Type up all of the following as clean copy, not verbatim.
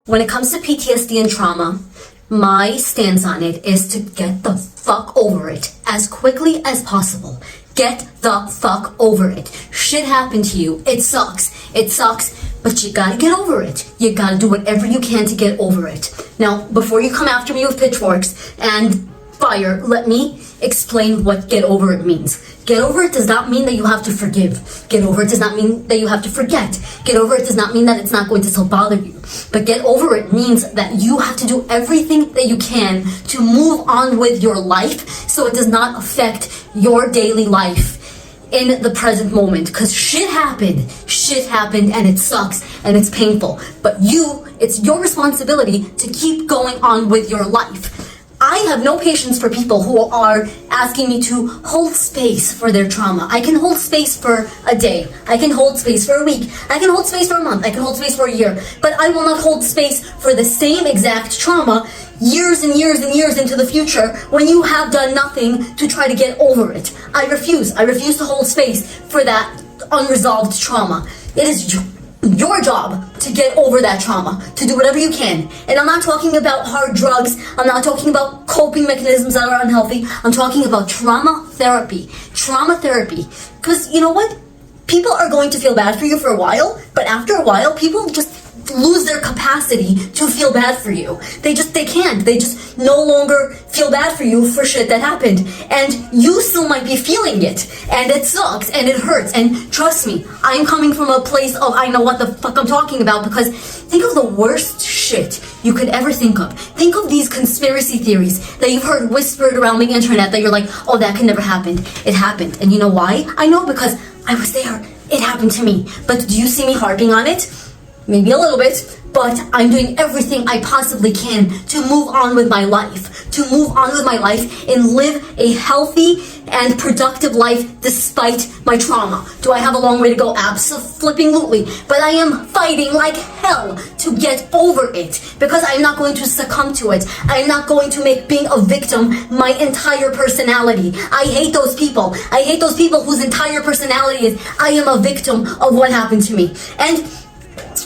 When it comes to PTSD and trauma, my stance on it is to get the fuck over it as quickly as possible. Get the fuck over it. Shit happened to you. It sucks. It sucks, but you gotta get over it. You gotta do whatever you can to get over it. Now, before you come after me with pitchforks and fire, let me explain what get over it means. Get over it does not mean that you have to forgive. Get over it does not mean that you have to forget. Get over it does not mean that it's not going to still bother you. But get over it means that you have to do everything that you can to move on with your life so it does not affect your daily life in the present moment. Because shit happened and it sucks and it's painful. But it's your responsibility to keep going on with your life. I have no patience for people who are asking me to hold space for their trauma. I can hold space for a day. I can hold space for a week. I can hold space for a month. I can hold space for a year. But I will not hold space for the same exact trauma years and years and years into the future when you have done nothing to try to get over it. I refuse. I refuse to hold space for that unresolved trauma. It is your job to get over that trauma, to do whatever you can. And I'm not talking about hard drugs. I'm not talking about coping mechanisms that are unhealthy. I'm talking about trauma therapy. Trauma therapy. Because you know what? People are going to feel bad for you for a while, but after a while, people just lose their capacity to feel bad for you. They can't. They just no longer feel bad for you for shit that happened. And you still might be feeling it. And it sucks and it hurts. And trust me, I'm coming from a place of I know what the fuck I'm talking about, because think of the worst shit you could ever think of. Think of these conspiracy theories that you've heard whispered around the internet that you're like, oh, that could never happen. It happened. And you know why? I know, because I was there. It happened to me. But do you see me harping on it? Maybe a little bit, but I'm doing everything I possibly can to move on with my life. And live a healthy and productive life despite my trauma. Do I have a long way to go? Absolutely. But I am fighting like hell to get over it, because I'm not going to succumb to it. I'm not going to make being a victim my entire personality. I hate those people. I hate those people whose entire personality is I am a victim of what happened to me. And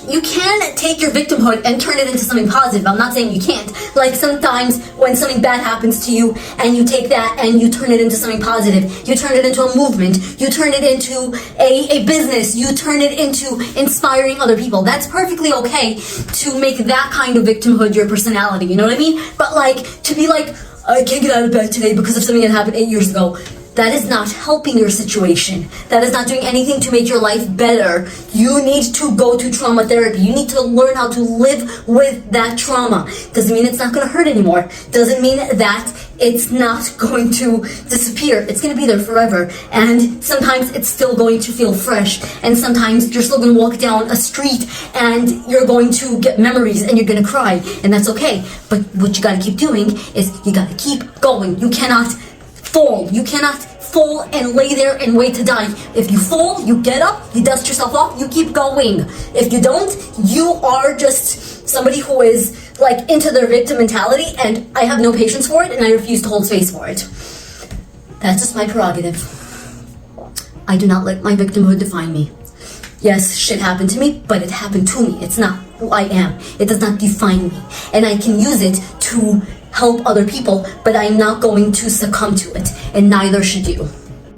you can take your victimhood and turn it into something positive. I'm not saying you can't. Like sometimes when something bad happens to you and you take that and you turn it into something positive. You turn it into a movement. You turn it into a business. You turn it into inspiring other people. That's perfectly okay to make that kind of victimhood your personality. You know what I mean? But like to be like, I can't get out of bed today because of something that happened 8 years ago. That is not helping your situation. That is not doing anything to make your life better. You need to go to trauma therapy. You need to learn how to live with that trauma. Doesn't mean it's not going to hurt anymore. Doesn't mean that it's not going to disappear. It's going to be there forever. And sometimes it's still going to feel fresh. And sometimes you're still going to walk down a street and you're going to get memories and you're going to cry. And that's okay. But what you got to keep doing is you got to keep going. You cannot fall. You cannot fall and lay there and wait to die. If you fall, you get up, you dust yourself off, you keep going. If you don't, you are just somebody who is like into their victim mentality, and I have no patience for it and I refuse to hold space for it. That's just my prerogative. I do not let my victimhood define me. Yes, shit happened to me, but it happened to me. It's not who I am. It does not define me. And I can use it to help other people, but I'm not going to succumb to it, and neither should you.